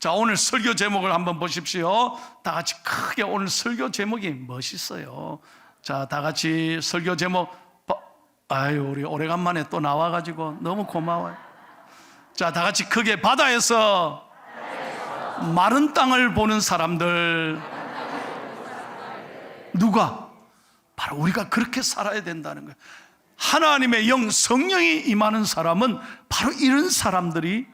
자, 오늘 설교 제목을 한번 보십시오. 다 같이 크게. 오늘 설교 제목이 멋있어요. 자, 다 같이 설교 제목. 아유, 우리 오래간만에 또 나와가지고 너무 고마워요. 자, 다 같이 크게. 바다에서 마른 땅을 보는 사람들. 누가? 바로 우리가 그렇게 살아야 된다는 거예요. 하나님의 영, 성령이 임하는 사람은 바로 이런 사람들이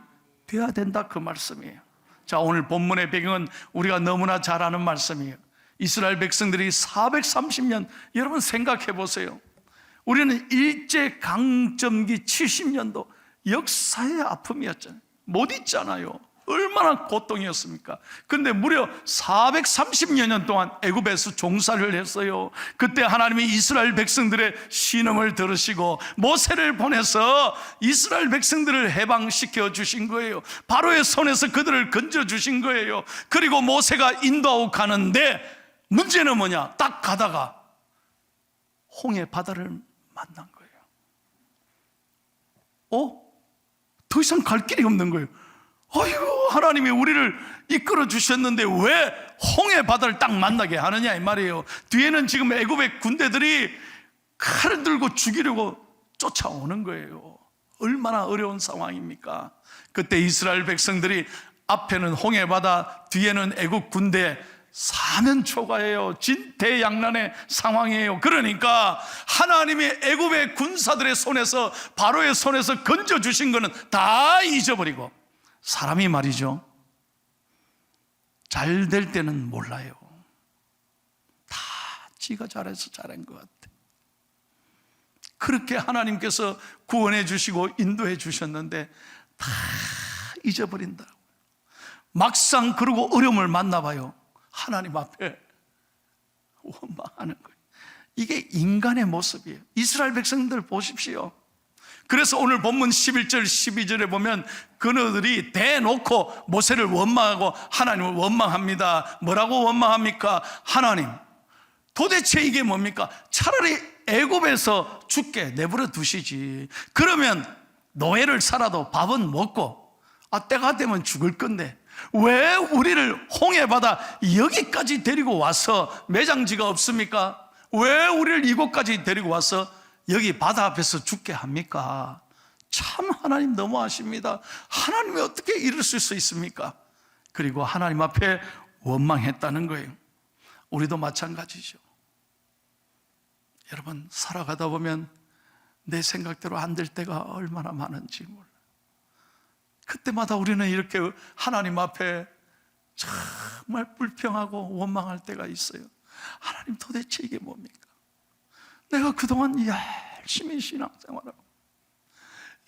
되어야 된다, 그 말씀이에요. 자, 오늘 본문의 배경은 우리가 너무나 잘 아는 말씀이에요. 이스라엘 백성들이 430년, 여러분 생각해 보세요. 우리는 일제강점기 70년도 역사의 아픔이었잖아요. 못 잊잖아요. 얼마나 고통이었습니까? 근데 무려 430여 년 동안 애굽에서 종살이를 했어요. 그때 하나님이 이스라엘 백성들의 신음을 들으시고 모세를 보내서 이스라엘 백성들을 해방시켜 주신 거예요. 바로의 손에서 그들을 건져 주신 거예요. 그리고 모세가 인도하고 가는데 문제는 뭐냐? 딱 가다가 홍해 바다를 만난 거예요. 더 이상 갈 길이 없는 거예요. 아이고, 하나님이 우리를 이끌어 주셨는데 왜 홍해 바다를 딱 만나게 하느냐, 이 말이에요. 뒤에는 지금 애굽의 군대들이 칼을 들고 죽이려고 쫓아오는 거예요. 얼마나 어려운 상황입니까? 그때 이스라엘 백성들이 앞에는 홍해 바다, 뒤에는 애굽 군대, 사면초가예요. 진퇴양난의 상황이에요. 그러니까 하나님의 애굽의 군사들의 손에서, 바로의 손에서 건져주신 거는 다 잊어버리고, 사람이 말이죠, 잘 될 때는 몰라요. 다 지가 잘해서 잘한 것 같아. 그렇게 하나님께서 구원해 주시고 인도해 주셨는데 다 잊어버린다고. 막상 그러고 어려움을 만나봐요. 하나님 앞에 원망하는 거예요. 이게 인간의 모습이에요. 이스라엘 백성들 보십시오. 그래서 오늘 본문 11절 12절에 보면 그들이 대놓고 모세를 원망하고 하나님을 원망합니다. 뭐라고 원망합니까? 하나님, 도대체 이게 뭡니까? 차라리 애굽에서 죽게 내버려 두시지. 그러면 노예를 살아도 밥은 먹고 때가 되면 죽을 건데 왜 우리를 홍해바다 여기까지 데리고 와서, 매장지가 없습니까? 왜 우리를 이곳까지 데리고 와서 여기 바다 앞에서 죽게 합니까? 참 하나님 너무하십니다. 하나님이 어떻게 이럴 수 있습니까? 그리고 하나님 앞에 원망했다는 거예요. 우리도 마찬가지죠. 여러분, 살아가다 보면 내 생각대로 안 될 때가 얼마나 많은지 몰라요. 그때마다 우리는 이렇게 하나님 앞에 정말 불평하고 원망할 때가 있어요. 하나님, 도대체 이게 뭡니까? 내가 그동안 열심히 신앙생활하고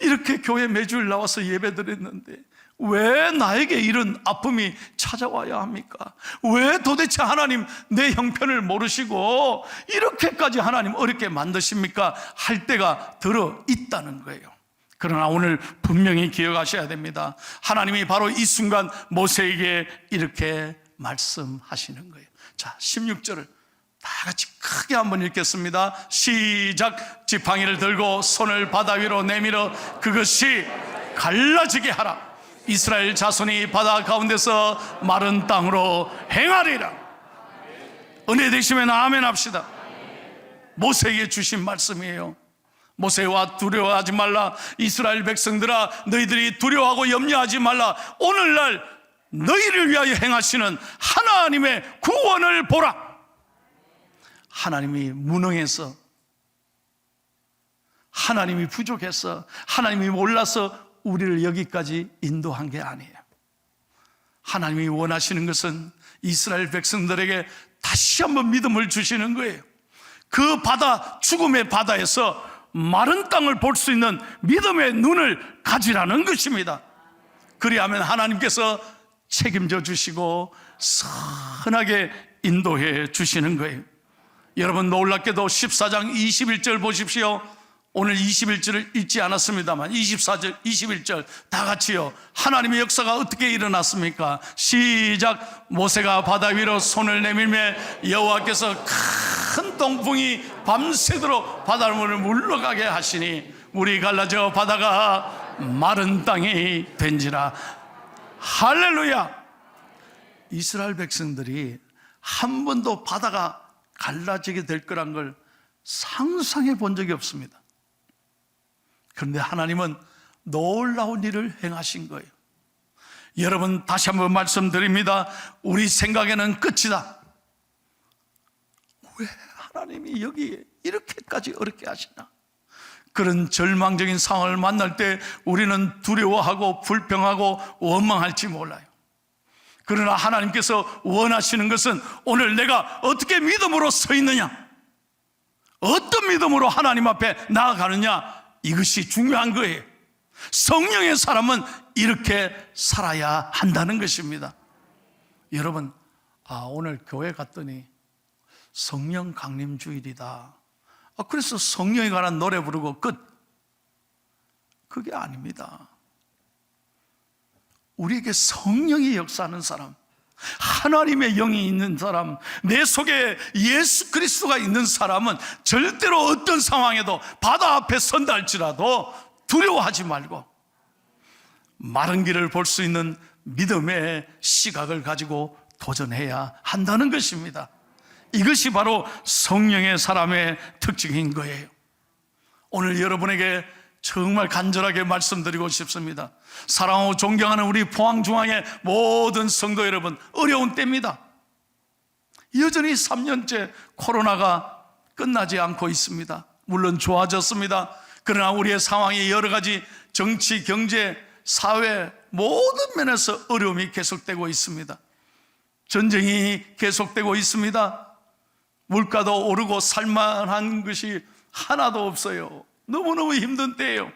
이렇게 교회 매주일 나와서 예배드렸는데 왜 나에게 이런 아픔이 찾아와야 합니까? 왜 도대체 하나님 내 형편을 모르시고 이렇게까지 하나님 어렵게 만드십니까? 할 때가 들어 있다는 거예요. 그러나 오늘 분명히 기억하셔야 됩니다. 하나님이 바로 이 순간 모세에게 이렇게 말씀하시는 거예요. 자, 16절을 다 같이 크게 한번 읽겠습니다. 시작. 지팡이를 들고 손을 바다 위로 내밀어 그것이 갈라지게 하라. 이스라엘 자손이 바다 가운데서 마른 땅으로 행하리라. 은혜 되시면 아멘 합시다. 모세에게 주신 말씀이에요. 모세와 두려워하지 말라. 이스라엘 백성들아, 너희들이 두려워하고 염려하지 말라. 오늘날 너희를 위하여 행하시는 하나님의 구원을 보라. 하나님이 무능해서, 하나님이 부족해서, 하나님이 몰라서 우리를 여기까지 인도한 게 아니에요. 하나님이 원하시는 것은 이스라엘 백성들에게 다시 한번 믿음을 주시는 거예요. 그 바다, 죽음의 바다에서 마른 땅을 볼 수 있는 믿음의 눈을 가지라는 것입니다. 그리하면 하나님께서 책임져 주시고 선하게 인도해 주시는 거예요. 여러분, 놀랍게도 14장 21절 보십시오. 오늘 21절을 읽지 않았습니다만 24절, 21절 다 같이요. 하나님의 역사가 어떻게 일어났습니까? 시작. 모세가 바다 위로 손을 내밀매 여호와께서 큰 동풍이 밤새도록 바닷물을 물러가게 하시니 물이 갈라져 바다가 마른 땅이 된지라. 할렐루야. 이스라엘 백성들이 한 번도 바다가 갈라지게 될 거란 걸 상상해 본 적이 없습니다. 그런데 하나님은 놀라운 일을 행하신 거예요. 여러분, 다시 한번 말씀드립니다. 우리 생각에는 끝이다. 왜 하나님이 여기에 이렇게까지 어렵게 하시나? 그런 절망적인 상황을 만날 때 우리는 두려워하고 불평하고 원망할지 몰라요. 그러나 하나님께서 원하시는 것은 오늘 내가 어떻게 믿음으로 서 있느냐, 어떤 믿음으로 하나님 앞에 나아가느냐, 이것이 중요한 거예요. 성령의 사람은 이렇게 살아야 한다는 것입니다. 여러분, 오늘 교회 갔더니 성령 강림 주일이다. 그래서 성령에 관한 노래 부르고 끝. 그게 아닙니다. 우리에게 성령이 역사하는 사람, 하나님의 영이 있는 사람, 내 속에 예수 그리스도가 있는 사람은 절대로 어떤 상황에도 바다 앞에 선다 할지라도 두려워하지 말고 마른 길을 볼 수 있는 믿음의 시각을 가지고 도전해야 한다는 것입니다. 이것이 바로 성령의 사람의 특징인 거예요. 오늘 여러분에게 정말 간절하게 말씀드리고 싶습니다. 사랑하고 존경하는 우리 포항중앙의 모든 성도 여러분, 어려운 때입니다. 여전히 3년째 코로나가 끝나지 않고 있습니다. 물론 좋아졌습니다. 그러나 우리의 상황이 여러 가지 정치, 경제, 사회 모든 면에서 어려움이 계속되고 있습니다. 전쟁이 계속되고 있습니다. 물가도 오르고 살만한 것이 하나도 없어요. 너무너무 힘든 때예요.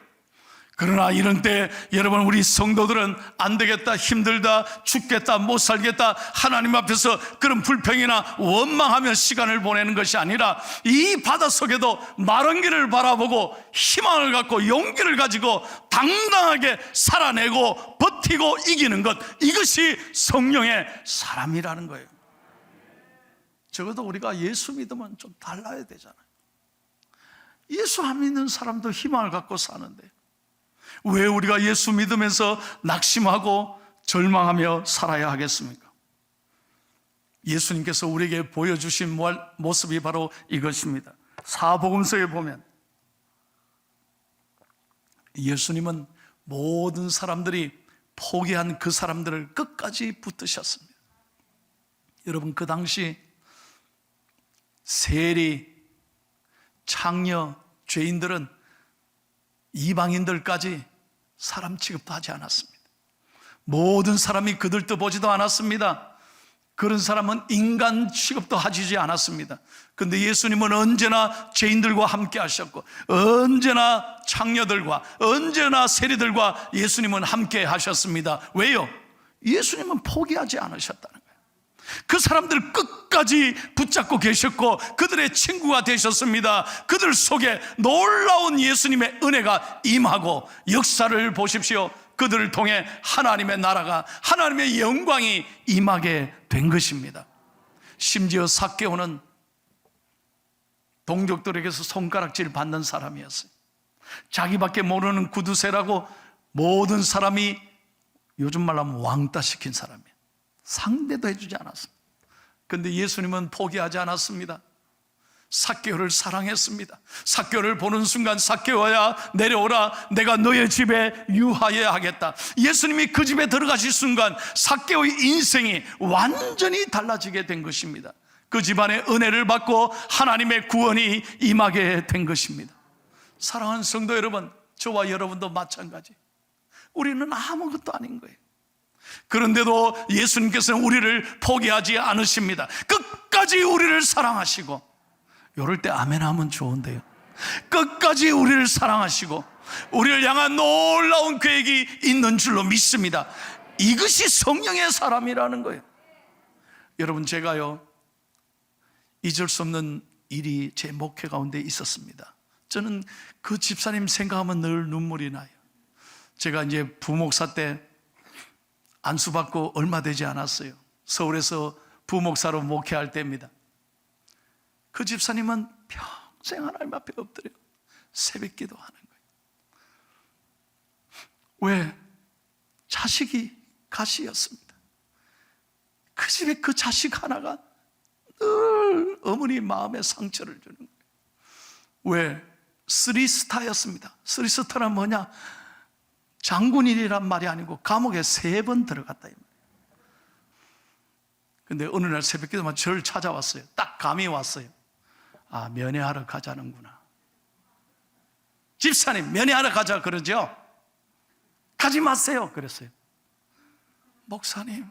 그러나 이런 때 여러분, 우리 성도들은 안 되겠다, 힘들다, 죽겠다, 못 살겠다, 하나님 앞에서 그런 불평이나 원망하며 시간을 보내는 것이 아니라 이 바다 속에도 마른 길을 바라보고 희망을 갖고 용기를 가지고 당당하게 살아내고 버티고 이기는 것, 이것이 성령의 사람이라는 거예요. 적어도 우리가 예수 믿으면 좀 달라야 되잖아요. 예수 안 믿는 사람도 희망을 갖고 사는데 왜 우리가 예수 믿으면서 낙심하고 절망하며 살아야 하겠습니까? 예수님께서 우리에게 보여주신 모습이 바로 이것입니다. 사복음서에 보면 예수님은 모든 사람들이 포기한 그 사람들을 끝까지 붙드셨습니다. 여러분, 그 당시 세리, 창녀, 죄인들은 이방인들까지 사람 취급도 하지 않았습니다. 모든 사람이 그들도 보지도 않았습니다. 그런 사람은 인간 취급도 하지 않았습니다. 그런데 예수님은 언제나 죄인들과 함께 하셨고 언제나 창녀들과 언제나 세리들과 예수님은 함께 하셨습니다. 왜요? 예수님은 포기하지 않으셨다는 거예요. 그 사람들 끝까지 붙잡고 계셨고 그들의 친구가 되셨습니다. 그들 속에 놀라운 예수님의 은혜가 임하고 역사를 보십시오. 그들을 통해 하나님의 나라가, 하나님의 영광이 임하게 된 것입니다. 심지어 삭개오는 동족들에게서 손가락질 받는 사람이었어요. 자기밖에 모르는 구두쇠라고 모든 사람이 요즘 말로 하면 왕따시킨 사람이에요. 상대도 해주지 않았습니다. 그런데 예수님은 포기하지 않았습니다. 삭개오를 사랑했습니다. 삭개오를 보는 순간 삭개오야 내려오라, 내가 너의 집에 유하여야 하겠다. 예수님이 그 집에 들어가실 순간 삭개오의 인생이 완전히 달라지게 된 것입니다. 그 집안의 은혜를 받고 하나님의 구원이 임하게 된 것입니다. 사랑하는 성도 여러분, 저와 여러분도 마찬가지. 우리는 아무것도 아닌 거예요. 그런데도 예수님께서는 우리를 포기하지 않으십니다. 끝까지 우리를 사랑하시고, 이럴 때 아멘 하면 좋은데요, 끝까지 우리를 사랑하시고 우리를 향한 놀라운 계획이 있는 줄로 믿습니다. 이것이 성령의 사람이라는 거예요. 여러분, 제가요 잊을 수 없는 일이 제 목회 가운데 있었습니다. 저는 그 집사님 생각하면 늘 눈물이 나요. 제가 이제 부목사 때 안수받고 얼마 되지 않았어요. 서울에서 부목사로 목회할 때입니다. 그 집사님은 평생 하나님 앞에 엎드려 새벽 기도하는 거예요. 왜? 자식이 가시였습니다. 그 그 집에 그 자식 하나가 늘 어머니 마음에 상처를 주는 거예요. 왜? 3스타였습니다. 3스타란 뭐냐? 장군이란 말이 아니고 감옥에 3번 들어갔다. 근데 어느 날 새벽 기도만 저를 찾아왔어요. 딱 감이 왔어요. 아, 면회하러 가자는구나. 집사님, 면회하러 가자 그러죠? 가지 마세요. 그랬어요. 목사님,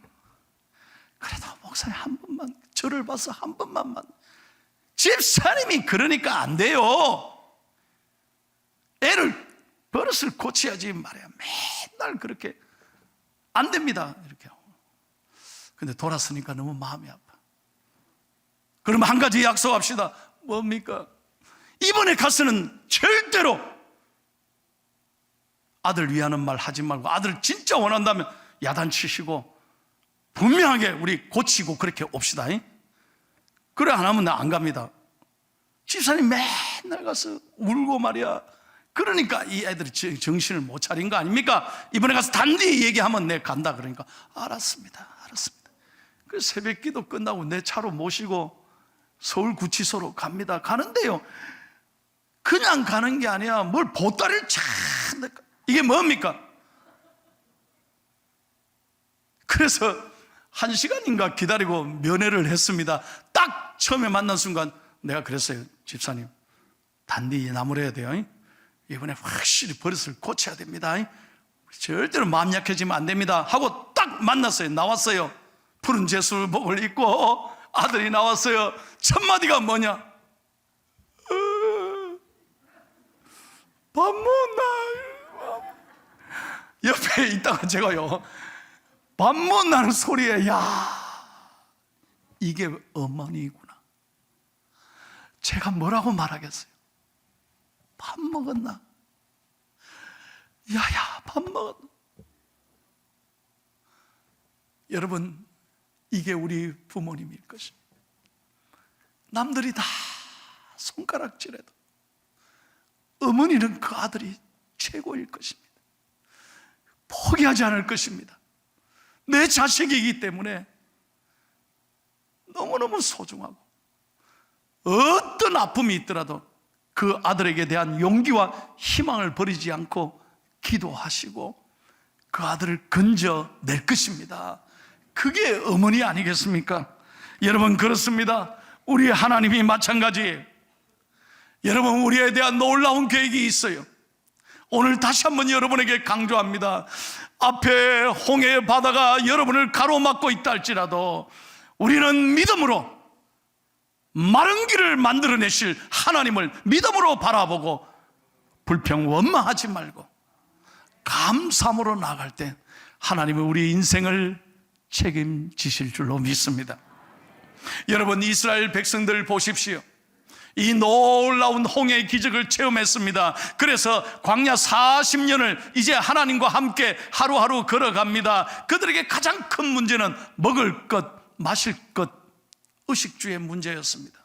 그래도 목사님 한 번만, 저를 봐서 한 번만. 집사님이 그러니까 안 돼요. 버릇을 고쳐야지 말이야. 맨날 그렇게 안 됩니다. 이렇게 하고. 근데 돌았으니까 너무 마음이 아파. 그럼 한 가지 약속합시다. 뭡니까? 이번에 가서는 절대로 아들 위하는 말 하지 말고, 아들 진짜 원한다면 야단치시고 분명하게 우리 고치고 그렇게 옵시다. 그래 안 하면 나 안 갑니다. 집사님 맨날 가서 울고 말이야. 그러니까 이 애들이 정신을 못 차린 거 아닙니까? 이번에 가서 단디 얘기하면 내 간다. 그러니까 알았습니다. 그 새벽 기도 끝나고 내 차로 모시고 서울구치소로 갑니다. 가는데요, 그냥 가는 게 아니야. 뭘 보따리를 참, 이게 뭡니까? 그래서 1시간인가 기다리고 면회를 했습니다. 딱 처음에 만난 순간 내가 그랬어요. 집사님, 단디 나무래야 돼요. 이번에 확실히 버릇을 고쳐야 됩니다. 절대로 마음 약해지면 안 됩니다 하고 딱 만났어요. 나왔어요. 푸른 제술복을 입고 아들이 나왔어요. 첫 마디가 뭐냐? 밥 먹나? 옆에 있다가 제가요, 밥 먹나는 소리에, 야, 이게 어머니구나. 제가 뭐라고 말하겠어요? 밥 먹었나? 야야, 밥 먹었나? 여러분, 이게 우리 부모님일 것입니다. 남들이 다 손가락질해도 어머니는 그 아들이 최고일 것입니다. 포기하지 않을 것입니다. 내 자식이기 때문에 너무너무 소중하고, 어떤 아픔이 있더라도 그 아들에게 대한 용기와 희망을 버리지 않고 기도하시고 그 아들을 건져낼 것입니다. 그게 어머니 아니겠습니까? 여러분, 그렇습니다. 우리 하나님이 마찬가지예요. 여러분, 우리에 대한 놀라운 계획이 있어요. 오늘 다시 한번 여러분에게 강조합니다. 앞에 홍해의 바다가 여러분을 가로막고 있다 할지라도 우리는 믿음으로 마른 길을 만들어내실 하나님을 믿음으로 바라보고 불평 원망하지 말고 감사함으로 나아갈 때 하나님은 우리 인생을 책임지실 줄로 믿습니다. 여러분, 이스라엘 백성들 보십시오. 이 놀라운 홍해의 기적을 체험했습니다. 그래서 광야 40년을 이제 하나님과 함께 하루하루 걸어갑니다. 그들에게 가장 큰 문제는 먹을 것, 마실 것, 의식주의 문제였습니다.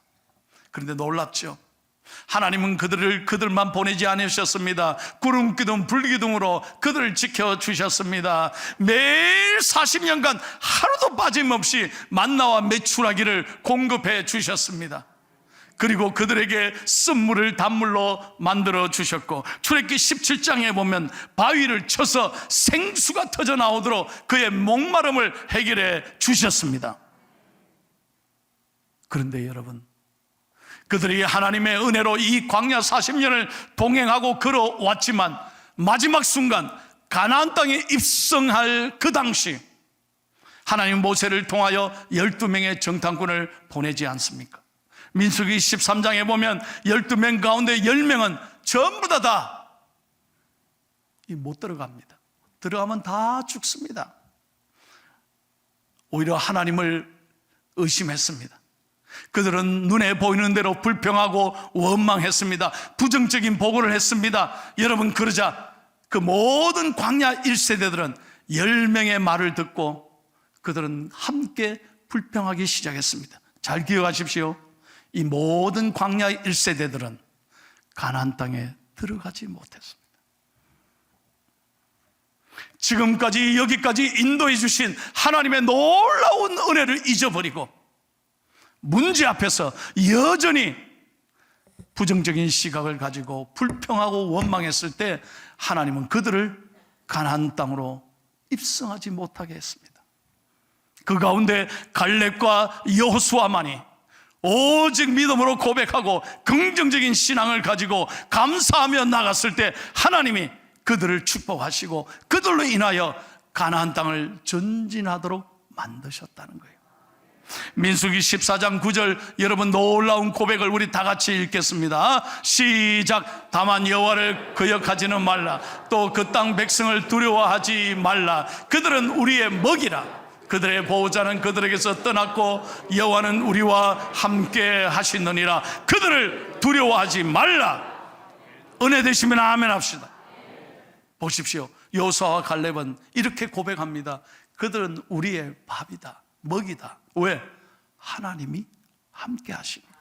그런데 놀랍죠? 하나님은 그들만 보내지 않으셨습니다. 구름 기둥 불기둥으로 그들을 지켜주셨습니다. 매일 40년간 하루도 빠짐없이 만나와 메추라기를 공급해 주셨습니다. 그리고 그들에게 쓴물을 단물로 만들어 주셨고, 출애굽기 17장에 보면 바위를 쳐서 생수가 터져 나오도록 그의 목마름을 해결해 주셨습니다. 그런데 여러분, 그들이 하나님의 은혜로 이 광야 40년을 동행하고 걸어왔지만 마지막 순간 가나안 땅에 입성할 그 당시 하나님 모세를 통하여 12명의 정탐꾼을 보내지 않습니까? 민수기 13장에 보면 12명 가운데 10명은 전부 다 못 들어갑니다. 들어가면 다 죽습니다. 오히려 하나님을 의심했습니다. 그들은 눈에 보이는 대로 불평하고 원망했습니다. 부정적인 보고를 했습니다. 여러분, 그러자 그 모든 광야 1세대들은 10명의 말을 듣고 그들은 함께 불평하기 시작했습니다. 잘 기억하십시오. 이 모든 광야 지금까지 여기까지 인도해 주신 하나님의 놀라운 은혜를 잊어버리고 문제 앞에서 여전히 부정적인 시각을 가지고 불평하고 원망했을 때 하나님은 그들을 가나안 땅으로 입성하지 못하게 했습니다. 그 가운데 갈렙과 여호수아만이 오직 믿음으로 고백하고 긍정적인 신앙을 가지고 감사하며 나갔을 때 하나님이 그들을 축복하시고 그들로 인하여 가나안 땅을 전진하도록 만드셨다는 거예요. 민수기 14장 9절, 여러분 놀라운 고백을 우리 다 같이 읽겠습니다. 시작. 다만 여호와를 거역하지는 말라. 또 그 땅 백성을 두려워하지 말라. 그들은 우리의 먹이라. 그들의 보호자는 그들에게서 떠났고 여호와는 우리와 함께 하시느니라. 그들을 두려워하지 말라. 은혜 되시면 아멘 합시다. 보십시오, 여호수아와 갈렙은 이렇게 고백합니다. 그들은 우리의 밥이다, 먹이다. 왜? 하나님이 함께 하십니다.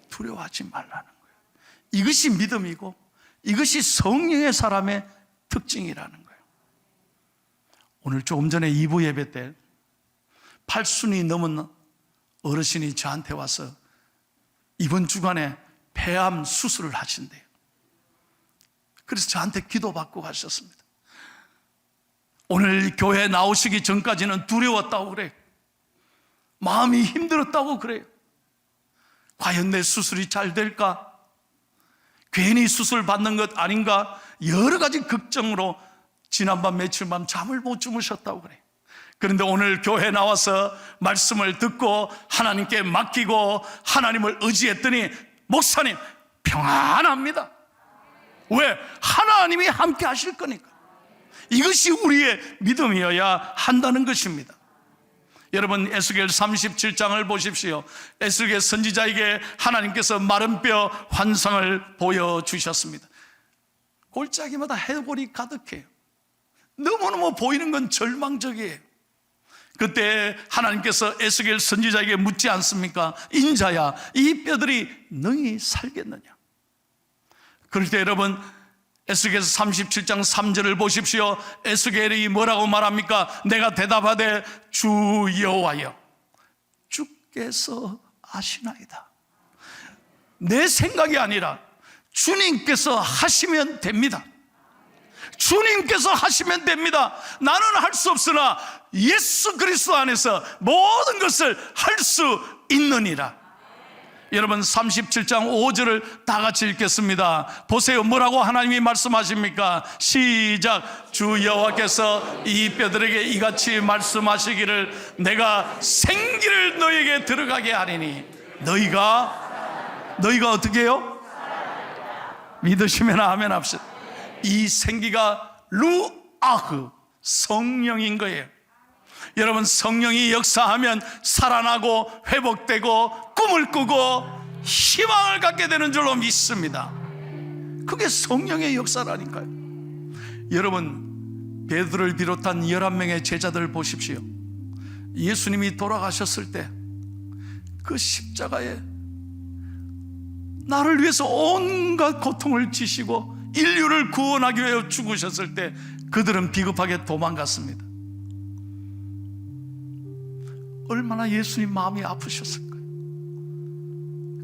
두려워하지 말라는 거예요. 이것이 믿음이고 이것이 성령의 사람의 특징이라는 거예요. 오늘 조금 전에 2부 예배 때 80순이 넘은 어르신이 저한테 와서 이번 주간에 폐암 수술을 하신대요. 그래서 저한테 기도받고 가셨습니다. 오늘 교회 나오시기 전까지는 두려웠다고 그래요. 마음이 힘들었다고 그래요. 과연 내 수술이 잘 될까? 괜히 수술 받는 것 아닌가? 여러 가지 걱정으로 지난밤 며칠 밤 잠을 못 주무셨다고 그래요. 그런데 오늘 교회 나와서 말씀을 듣고 하나님께 맡기고 하나님을 의지했더니 목사님 평안합니다. 왜? 하나님이 함께 하실 거니까. 이것이 우리의 믿음이어야 한다는 것입니다. 여러분 에스겔 37장을 보십시오. 에스겔 선지자에게 하나님께서 마른 뼈 환상을 보여주셨습니다. 골짜기마다 해골이 가득해요. 너무너무 보이는 건 절망적이에요. 그때 하나님께서 에스겔 선지자에게 묻지 않습니까? 인자야, 이 뼈들이 능히 살겠느냐? 그럴 때 여러분 에스겔서 37장 3절을 보십시오. 에스겔이 뭐라고 말합니까? 내가 대답하되 주 여호와여 주께서 아시나이다. 내 생각이 아니라 주님께서 하시면 됩니다. 주님께서 하시면 됩니다. 나는 할 수 없으나 예수 그리스도 안에서 모든 것을 할 수 있느니라. 여러분 37장 5절을 다 같이 읽겠습니다. 보세요, 뭐라고 하나님이 말씀하십니까? 시작. 주 여호와께서 이 뼈들에게 이같이 말씀하시기를 내가 생기를 너에게 들어가게 하리니 너희가 어떻게 해요? 믿으시면 아멘 합시다. 이 생기가 루아흐, 성령인 거예요. 여러분 성령이 역사하면 살아나고 회복되고 꿈을 꾸고 희망을 갖게 되는 줄로 믿습니다. 그게 성령의 역사라니까요. 여러분 베드로를 비롯한 11명의 제자들 보십시오. 예수님이 돌아가셨을 때 그 십자가에 나를 위해서 온갖 고통을 지시고 인류를 구원하기 위해 죽으셨을 때 그들은 비겁하게 도망갔습니다. 얼마나 예수님 마음이 아프셨을까요?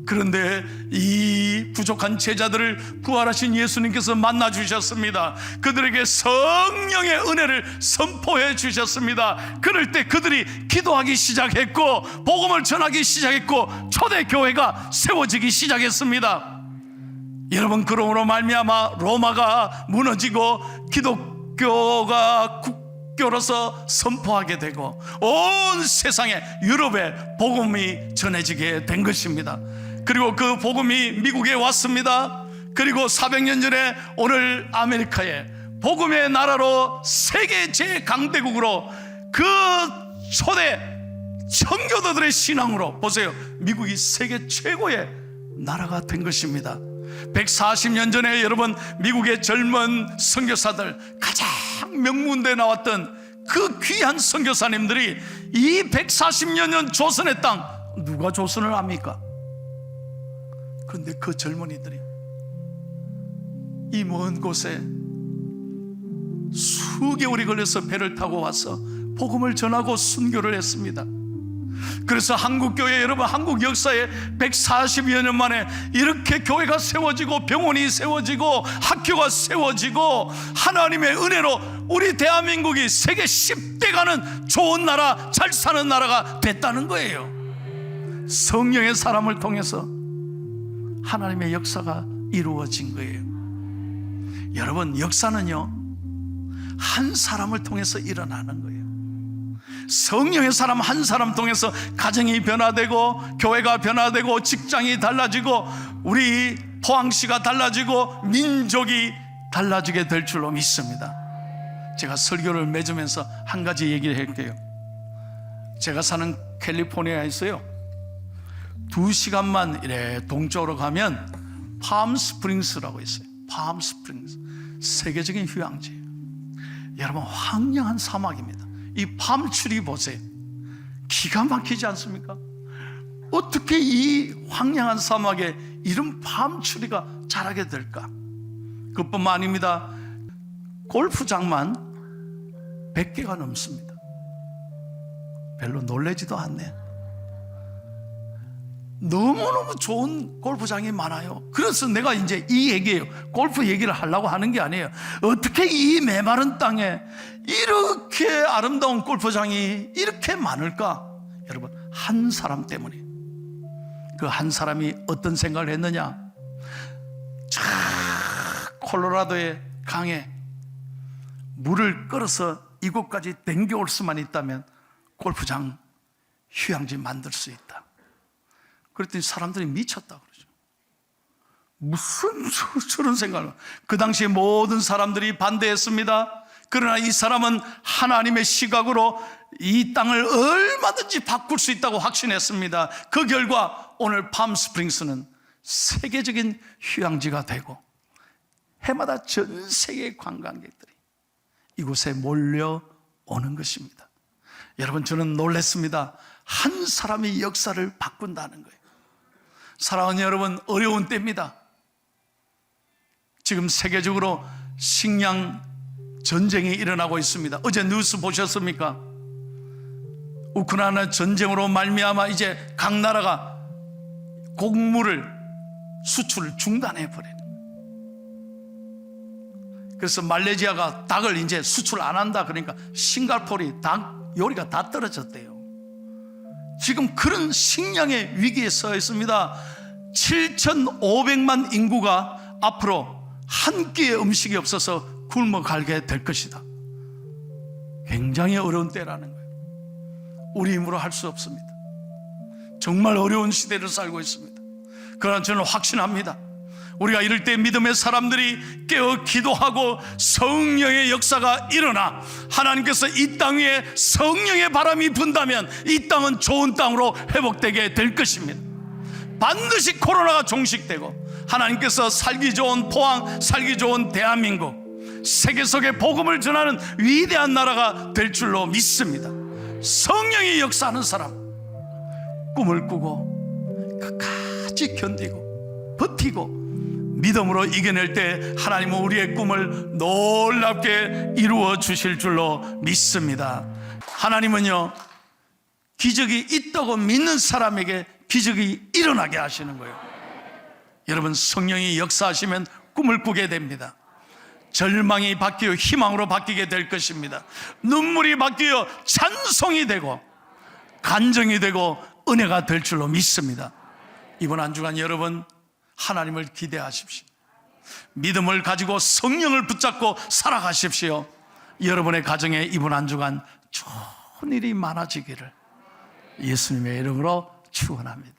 그런데 이 부족한 제자들을 부활하신 예수님께서 만나 주셨습니다. 그들에게 성령의 은혜를 선포해 주셨습니다. 그럴 때 그들이 기도하기 시작했고 복음을 전하기 시작했고 초대교회가 세워지기 시작했습니다. 여러분 그러므로 말미암아 로마가 무너지고 기독교가 국교로서 선포하게 되고 온 세상에 유럽에 복음이 전해지게 된 것입니다. 그리고 그 복음이 미국에 왔습니다. 그리고 400년 전에 오늘 아메리카에 복음의 나라로 세계 제강대국으로 그 초대 청교도들의 신앙으로 보세요, 미국이 세계 최고의 나라가 된 것입니다. 140년 전에 여러분 미국의 젊은 선교사들, 가장 명문대에 나왔던 그 귀한 선교사님들이 이 140년 전 조선의 땅, 누가 조선을 압니까? 그런데 그 젊은이들이 이 먼 곳에 수개월이 걸려서 배를 타고 와서 복음을 전하고 순교를 했습니다. 그래서 한국교회, 여러분, 한국 역사에 140여 년 만에 이렇게 교회가 세워지고 병원이 세워지고 학교가 세워지고 하나님의 은혜로 우리 대한민국이 세계 10대 가는 좋은 나라, 잘 사는 나라가 됐다는 거예요. 성령의 사람을 통해서 하나님의 역사가 이루어진 거예요. 여러분, 역사는요, 한 사람을 통해서 일어나는 거예요. 성령의 사람 한 사람 통해서 가정이 변화되고 교회가 변화되고 직장이 달라지고 우리 포항시가 달라지고 민족이 달라지게 될 줄로 믿습니다. 제가 설교를 맺으면서 한 가지 얘기를 할게요. 제가 사는 캘리포니아에서요, 2시간만 이래 동쪽으로 가면 팜스프링스라고 있어요. 팜스프링스, 세계적인 휴양지예요. 여러분, 황량한 사막입니다. 이 팜추리 보세요. 기가 막히지 않습니까? 어떻게 이 황량한 사막에 이런 팜추리가 자라게 될까? 그뿐만 아닙니다. 골프장만 100개가 넘습니다. 별로 놀라지도 않네요. 너무너무 좋은 골프장이 많아요. 그래서 내가 이제 이 얘기예요. 골프 얘기를 하려고 하는 게 아니에요. 어떻게 이 메마른 땅에 이렇게 아름다운 골프장이 이렇게 많을까? 여러분, 한 사람 때문에. 그 한 사람이 어떤 생각을 했느냐? 저 콜로라도의 강에 물을 끌어서 이곳까지 댕겨올 수만 있다면 골프장, 휴양지 만들 수 있다. 그랬더니 사람들이 미쳤다 그러죠. 무슨 저런 생각을. 그 당시에 모든 사람들이 반대했습니다. 그러나 이 사람은 하나님의 시각으로 이 땅을 얼마든지 바꿀 수 있다고 확신했습니다. 그 결과 오늘 팜스프링스는 세계적인 휴양지가 되고 해마다 전 세계의 관광객들이 이곳에 몰려오는 것입니다. 여러분, 저는 놀랐습니다. 한 사람이 역사를 바꾼다는 거예요. 사랑하는 여러분, 어려운 때입니다. 지금 세계적으로 식량 전쟁이 일어나고 있습니다. 어제 뉴스 보셨습니까? 우크라이나 전쟁으로 말미암아 이제 각 나라가 곡물을 수출을 중단해 버리는 거예요. 그래서 말레이시아가 닭을 이제 수출 안 한다 그러니까 싱가포르이 닭 요리가 다 떨어졌대요. 지금 그런 식량의 위기에 서 있습니다. 7,500만 인구가 앞으로 한 끼의 음식이 없어서 굶어가게 될 것이다. 굉장히 어려운 때라는 거예요. 우리 힘으로 할 수 없습니다. 정말 어려운 시대를 살고 있습니다. 그러나 저는 확신합니다. 우리가 이럴 때 믿음의 사람들이 깨어 기도하고 성령의 역사가 일어나 하나님께서 이 땅 위에 성령의 바람이 분다면 이 땅은 좋은 땅으로 회복되게 될 것입니다. 반드시 코로나가 종식되고 하나님께서 살기 좋은 포항, 살기 좋은 대한민국, 세계 속에 복음을 전하는 위대한 나라가 될 줄로 믿습니다. 성령이 역사하는 사람, 꿈을 꾸고 끝까지 견디고 버티고 믿음으로 이겨낼 때 하나님은 우리의 꿈을 놀랍게 이루어 주실 줄로 믿습니다. 하나님은요, 기적이 있다고 믿는 사람에게 기적이 일어나게 하시는 거예요. 여러분, 성령이 역사하시면 꿈을 꾸게 됩니다. 절망이 바뀌어 희망으로 바뀌게 될 것입니다. 눈물이 바뀌어 찬송이 되고 간정이 되고 은혜가 될 줄로 믿습니다. 이번 한 주간 여러분, 하나님을 기대하십시오. 믿음을 가지고 성령을 붙잡고 살아가십시오. 여러분의 가정에 이번 한 주간 좋은 일이 많아지기를 예수님의 이름으로 축원합니다.